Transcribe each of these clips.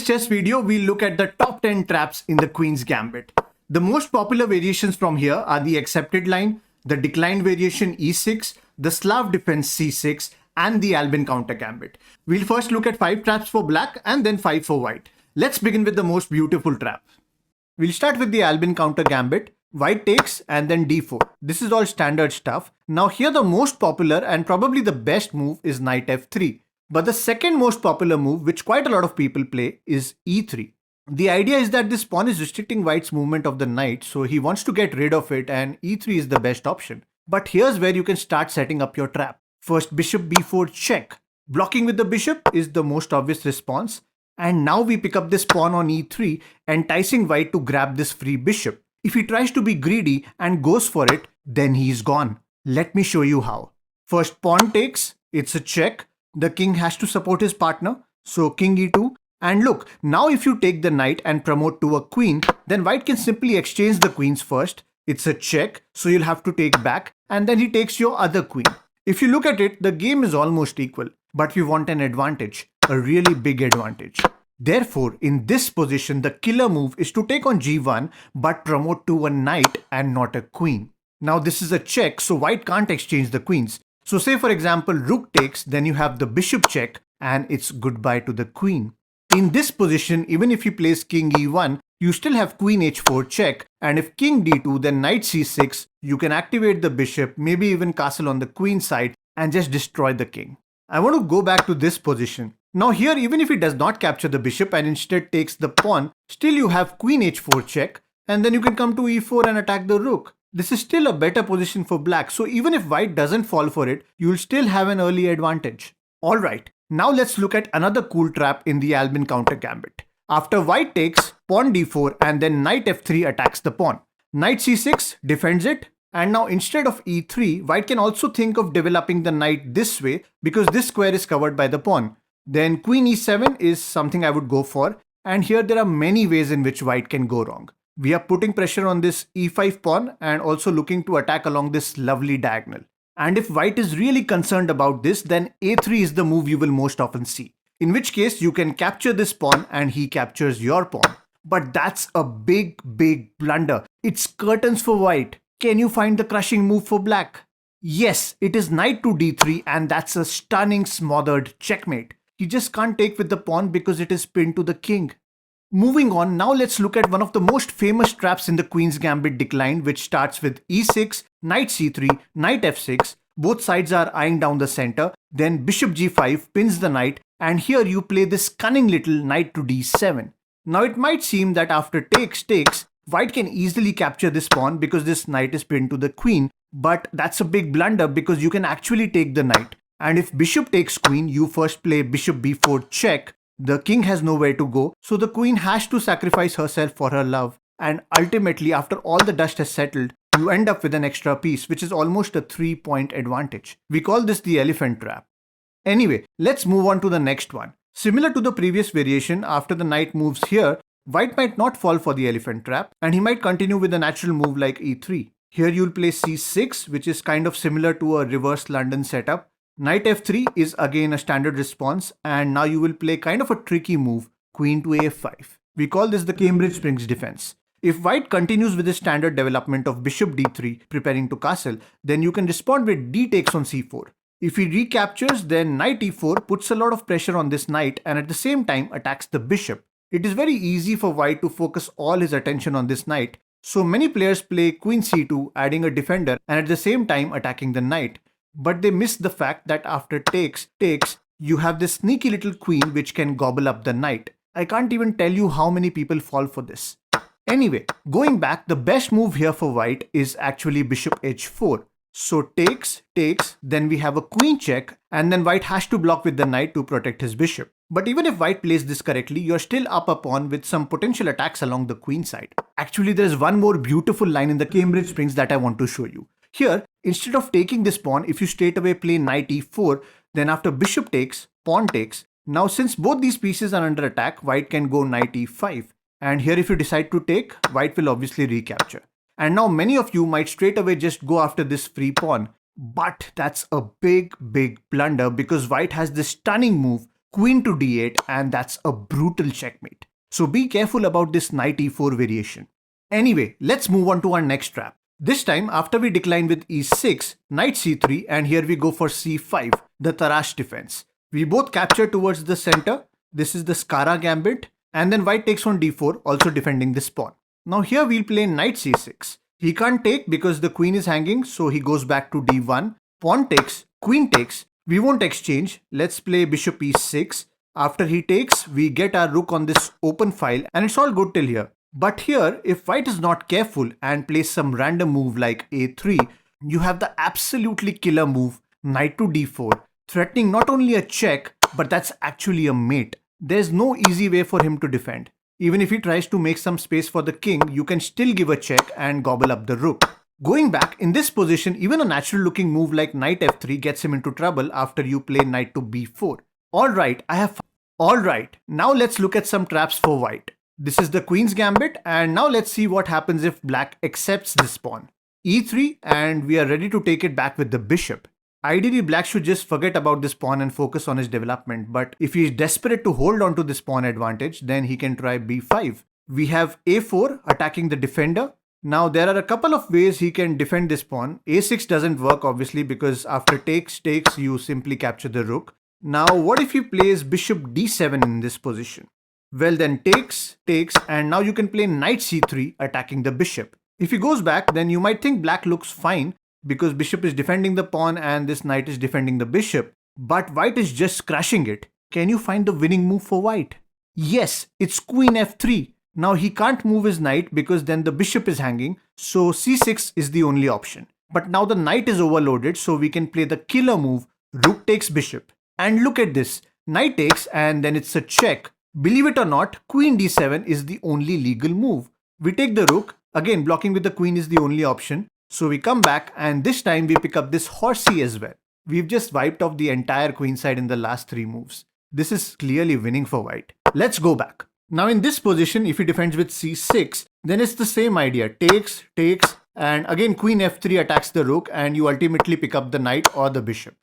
today's chess video, we'll look at the top 10 traps in the Queen's Gambit. The most popular variations from here are the accepted line, the declined variation E6, the Slav defense C6, and the Albin counter gambit. We'll first look at 5 traps for black and then 5 for white. Let's begin with the most beautiful trap. We'll start with the Albin counter gambit. White takes and then d4. This is all standard stuff. Now here the most popular and probably the best move is knight f3. But the second most popular move, which quite a lot of people play, is e3. The idea is that this pawn is restricting white's movement of the knight, so he wants to get rid of it and e3 is the best option. But here's where you can start setting up your trap. First bishop b4 check. Blocking with the bishop is the most obvious response. And now we pick up this pawn on e3, enticing white to grab this free bishop. If he tries to be greedy and goes for it, then he's gone. Let me show you how. First pawn takes, it's a check. The king has to support his partner, so king e2. And look, now if you take the knight and promote to a queen, then white can simply exchange the queens first. It's a check, so you'll have to take back, and then he takes your other queen. If you look at it, the game is almost equal, but we want an advantage, a really big advantage. Therefore, in this position, the killer move is to take on g1, but promote to a knight and not a queen. Now this is a check, so white can't exchange the queens. So say for example, rook takes, then you have the bishop check, and it's goodbye to the queen. In this position, even if he plays king e1, you still have queen h4 check, and if king d2, then knight c6, you can activate the bishop, maybe even castle on the queen side, and just destroy the king. I want to go back to this position. Now here, even if he does not capture the bishop and instead takes the pawn, still you have queen h4 check, and then you can come to e4 and attack the rook. This is still a better position for black, so even if white doesn't fall for it, you'll still have an early advantage. Alright, now let's look at another cool trap in the Albin counter gambit. After white takes, pawn d4 and then knight f3 attacks the pawn. Knight c6 defends it, and now instead of e3, white can also think of developing the knight this way because this square is covered by the pawn. Then queen e7 is something I would go for, and here there are many ways in which white can go wrong. We are putting pressure on this e5 pawn and also looking to attack along this lovely diagonal. And if white is really concerned about this, then a3 is the move you will most often see. In which case you can capture this pawn and he captures your pawn. But that's a big blunder. It's curtains for white. Can you find the crushing move for black? Yes, it is knight to d3, and that's a stunning smothered checkmate. He just can't take with the pawn because it is pinned to the king. Moving on, now let's look at one of the most famous traps in the Queen's Gambit decline, which starts with e6, knight c3, knight f6. Both sides are eyeing down the center. Then bishop g5 pins the knight, and here you play this cunning little knight to d7. Now it might seem that after takes, white can easily capture this pawn because this knight is pinned to the queen, but that's a big blunder because you can actually take the knight. And if bishop takes queen, you first play bishop b4 check. The king has nowhere to go, so the queen has to sacrifice herself for her love. And ultimately, after all the dust has settled, you end up with an extra piece, which is almost a 3-point advantage. We call this the elephant trap. Anyway, let's move on to the next one. Similar to the previous variation, after the knight moves here, white might not fall for the elephant trap, and he might continue with a natural move like e3. Here you'll play c6, which is kind of similar to a reverse London setup. Knight f3 is again a standard response, and now you will play kind of a tricky move, queen to a5. We call this the Cambridge Springs defense. If white continues with the standard development of bishop d3 preparing to castle, then you can respond with d takes on c4. If he recaptures, then knight e4 puts a lot of pressure on this knight and at the same time attacks the bishop. It is very easy for white to focus all his attention on this knight, so many players play queen c2 adding a defender and at the same time attacking the knight. But they miss the fact that after takes, you have this sneaky little queen which can gobble up the knight. I can't even tell you how many people fall for this. Anyway, going back, the best move here for white is actually bishop h4. So takes, then we have a queen check, and then white has to block with the knight to protect his bishop. But even if white plays this correctly, you're still up a pawn with some potential attacks along the queen side. Actually, there's one more beautiful line in the Cambridge Springs that I want to show you. Here, instead of taking this pawn, if you straight away play knight e4, then after bishop takes, pawn takes. Now since both these pieces are under attack, white can go knight e5. And here if you decide to take, white will obviously recapture. And now many of you might straight away just go after this free pawn. But that's a big blunder because white has this stunning move, queen to d8, and that's a brutal checkmate. So be careful about this knight e4 variation. Anyway, let's move on to our next trap. This time, after we decline with e6, knight c3, and here we go for c5, the Tarrasch defense. We both capture towards the center. This is the Skara gambit, and then white takes on d4, also defending this pawn. Now here we'll play knight c6. He can't take because the queen is hanging, so he goes back to d1. Pawn takes, queen takes. We won't exchange. Let's play bishop e6. After he takes, we get our rook on this open file, and it's all good till here. But here, if white is not careful and plays some random move like a3, you have the absolutely killer move, knight to d4, threatening not only a check, but that's actually a mate. There's no easy way for him to defend. Even if he tries to make some space for the king, you can still give a check and gobble up the rook. Going back, in this position, even a natural looking move like knight f3 gets him into trouble after you play knight to b4. Alright, now let's look at some traps for white. This is the queen's gambit, and now let's see what happens if black accepts this pawn. e3, and we are ready to take it back with the bishop. Ideally, black should just forget about this pawn and focus on his development, but if he is desperate to hold on to this pawn advantage, then he can try b5. We have a4 attacking the defender. Now there are a couple of ways he can defend this pawn. a6 doesn't work obviously because after takes, you simply capture the rook. Now what if he plays bishop d7 in this position? Well then takes, and now you can play knight c3 attacking the bishop. If he goes back, then you might think black looks fine because bishop is defending the pawn and this knight is defending the bishop. But white is just crashing it. Can you find the winning move for white? Yes, it's queen f3. Now he can't move his knight because then the bishop is hanging, so c6 is the only option. But now the knight is overloaded, so we can play the killer move, rook takes bishop. And look at this, knight takes and then it's a check. Believe it or not, queen d7 is the only legal move. We take the rook, again blocking with the queen is the only option. So we come back and this time we pick up this horsey as well. We've just wiped off the entire queen side in the last 3 moves. This is clearly winning for white. Let's go back. Now in this position, if he defends with c6, then it's the same idea. Takes, and again queen f3 attacks the rook and you ultimately pick up the knight or the bishop.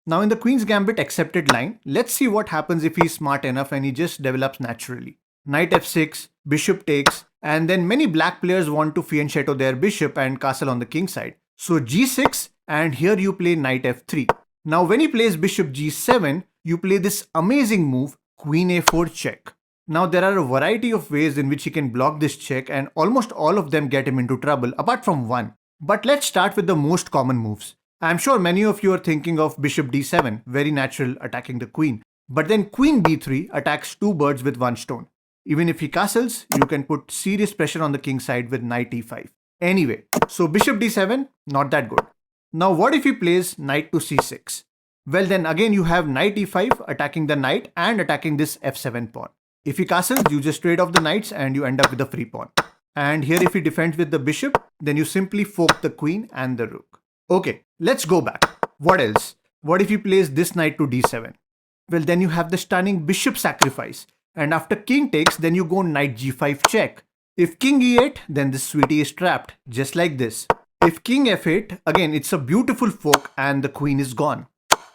Now in the queen's gambit accepted line, let's see what happens if he's smart enough and he just develops naturally. Knight f6, bishop takes, and then many black players want to fianchetto their bishop and castle on the king side. So g6, and here you play knight f3. Now when he plays bishop g7, you play this amazing move, queen a4 check. Now there are a variety of ways in which he can block this check and almost all of them get him into trouble apart from one. But let's start with the most common moves. I'm sure many of you are thinking of bishop d7, very natural, attacking the queen. But then queen b3 attacks 2 birds with 1 stone. Even if he castles, you can put serious pressure on the king side with knight e5. Anyway, so bishop d7, not that good. Now what if he plays knight to c6? Well then again you have knight e5 attacking the knight and attacking this f7 pawn. If he castles, you just trade off the knights and you end up with a free pawn. And here if he defends with the bishop, then you simply fork the queen and the rook. Okay, let's go back. What else? What if he plays this knight to d7? Well then you have the stunning bishop sacrifice. And after king takes, then you go knight g5 check. If king e8, then this sweetie is trapped, just like this. If king f8, again it's a beautiful fork and the queen is gone.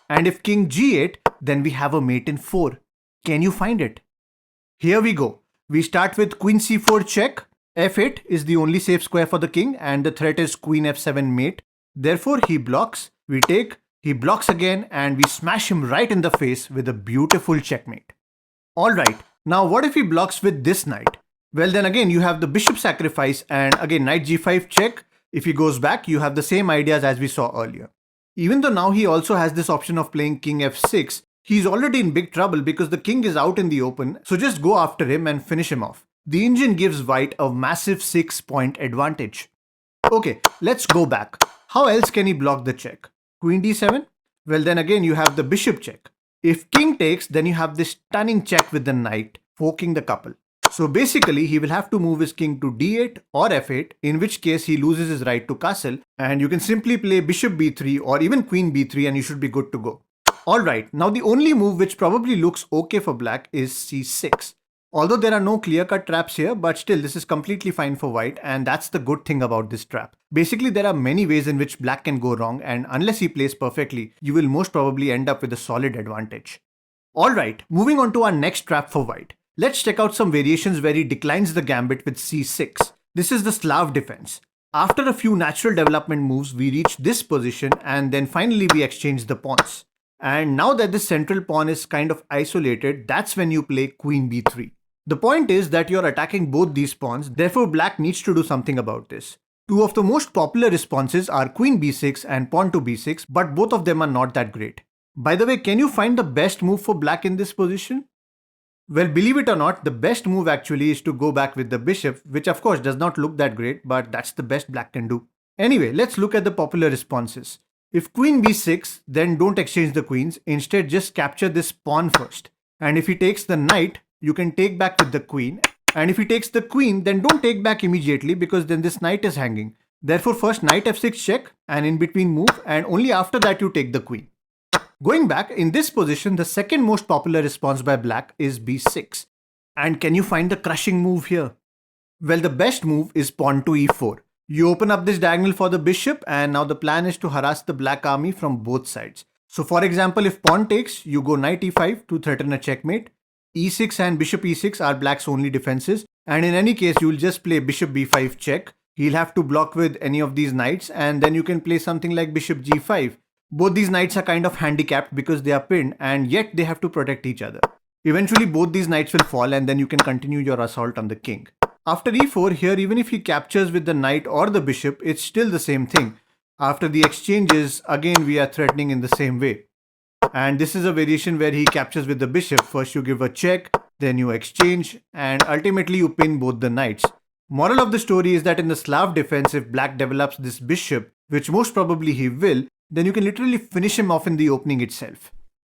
And if king g8, then we have a mate in 4. Can you find it? Here we go. We start with queen c4 check. f8 is the only safe square for the king and the threat is queen f7 mate. Therefore he blocks, we take, he blocks again and we smash him right in the face with a beautiful checkmate. Alright, now what if he blocks with this knight? Well then again you have the bishop sacrifice and again knight g5 check. If he goes back, you have the same ideas as we saw earlier. Even though now he also has this option of playing king f6, he's already in big trouble because the king is out in the open, so just go after him and finish him off. The engine gives white a massive 6-point advantage. Okay, let's go back. How else can he block the check? Queen d7? Well then again you have the bishop check. If king takes, then you have this stunning check with the knight, forking the couple. So basically he will have to move his king to d8 or f8, in which case he loses his right to castle, and you can simply play bishop b3 or even queen b3 and you should be good to go. Alright, now the only move which probably looks okay for black is c6. Although there are no clear-cut traps here, but still this is completely fine for white and that's the good thing about this trap. Basically there are many ways in which black can go wrong and unless he plays perfectly, you will most probably end up with a solid advantage. Alright, moving on to our next trap for white. Let's check out some variations where he declines the gambit with c6. This is the Slav defense. After a few natural development moves, we reach this position and then finally we exchange the pawns. And now that this central pawn is kind of isolated, that's when you play queen b3. The point is that you're attacking both these pawns, therefore black needs to do something about this. Two of the most popular responses are queen b6 and pawn to b6, but both of them are not that great. By the way, can you find the best move for black in this position? Well, believe it or not, the best move actually is to go back with the bishop, which of course does not look that great, but that's the best black can do. Anyway, let's look at the popular responses. If queen b6, then don't exchange the queens, instead just capture this pawn first. And if he takes the knight, you can take back with the queen. And if he takes the queen, then don't take back immediately because then this knight is hanging. Therefore first knight f6 check and in between move, and only after that you take the queen. Going back, in this position, the second most popular response by black is b6. And can you find the crushing move here? Well, the best move is pawn to e4. You open up this diagonal for the bishop, and now the plan is to harass the black army from both sides. So for example, if pawn takes, you go knight e5 to threaten a checkmate. e6 and bishop e6 are black's only defenses, and in any case, you will just play bishop b5 check. He'll have to block with any of these knights, and then you can play something like bishop g5. Both these knights are kind of handicapped because they are pinned and yet they have to protect each other. Eventually both these knights will fall and then you can continue your assault on the king. After e4 here, even if he captures with the knight or the bishop, it's still the same thing. After the exchanges, again we are threatening in the same way. And this is a variation where he captures with the bishop. First you give a check, then you exchange, and ultimately you pin both the knights. Moral of the story is that in the Slav defense, if black develops this bishop, which most probably he will, then you can literally finish him off in the opening itself.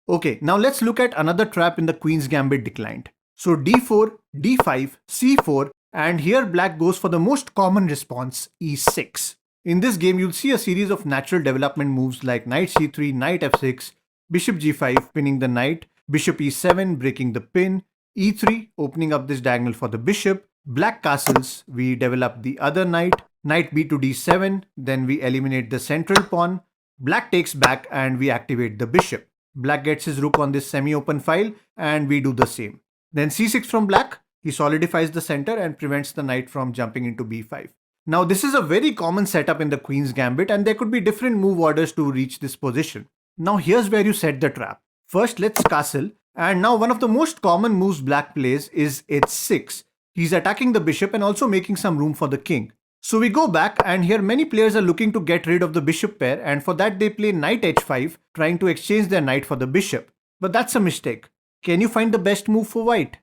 Okay, now let's look at another trap in the queen's gambit declined. So d4, d5, c4, and here black goes for the most common response, e6. In this game, you'll see a series of natural development moves like knight c3, knight f6, bishop g5, pinning the knight, bishop e7, breaking the pin, e3, opening up this diagonal for the bishop, black castles, we develop the other knight, knight b to d7, then we eliminate the central pawn, black takes back and we activate the bishop. Black gets his rook on this semi-open file and we do the same. Then c6 from black, he solidifies the center and prevents the knight from jumping into b5. Now this is a very common setup in the queen's gambit and there could be different move orders to reach this position. Now here's where you set the trap. First let's castle, and now one of the most common moves black plays is h6. He's attacking the bishop and also making some room for the king. So we go back, and here many players are looking to get rid of the bishop pair, and for that they play knight h5, trying to exchange their knight for the bishop. But that's a mistake. Can you find the best move for white?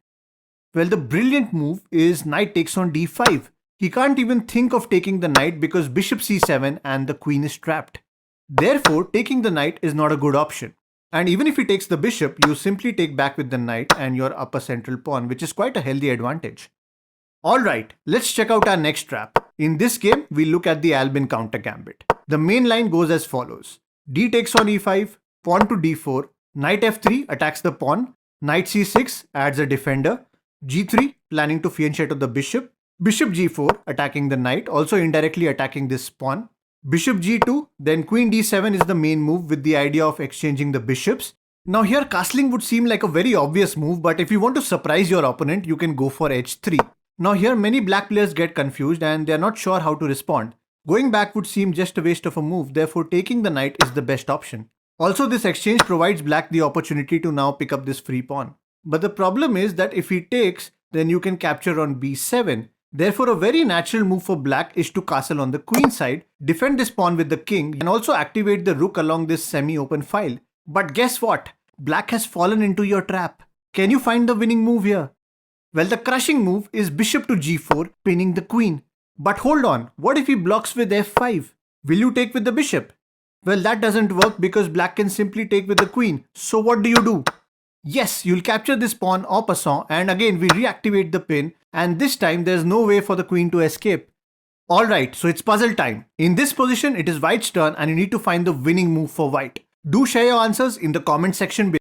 Well, the brilliant move is knight takes on d5. He can't even think of taking the knight because bishop c7 and the queen is trapped. Therefore, taking the knight is not a good option. And even if he takes the bishop, you simply take back with the knight and your upper central pawn, which is quite a healthy advantage. Alright, let's check out our next trap. In this game, we look at the Albin counter gambit. The main line goes as follows. D takes on e5, pawn to d4, knight f3 attacks the pawn, knight c6 adds a defender, g3 planning to fianchetto the bishop, bishop g4 attacking the knight, also indirectly attacking this pawn, bishop g2, then queen d7 is the main move with the idea of exchanging the bishops. Now here castling would seem like a very obvious move, but if you want to surprise your opponent, you can go for h3. Now here many black players get confused and they are not sure how to respond. Going back would seem just a waste of a move, therefore taking the knight is the best option. Also this exchange provides black the opportunity to now pick up this free pawn. But the problem is that if he takes, then you can capture on b7. Therefore a very natural move for black is to castle on the queen side, defend this pawn with the king, and also activate the rook along this semi-open file. But guess what? Black has fallen into your trap. Can you find the winning move here? Well, the crushing move is bishop to g4, pinning the queen. But hold on, what if he blocks with f5? Will you take with the bishop? Well, that doesn't work because black can simply take with the queen. So what do? Yes, you'll capture this pawn en passant, and again we reactivate the pin, and this time there's no way for the queen to escape. Alright, so it's puzzle time. In this position, it is white's turn and you need to find the winning move for white. Do share your answers in the comment section below.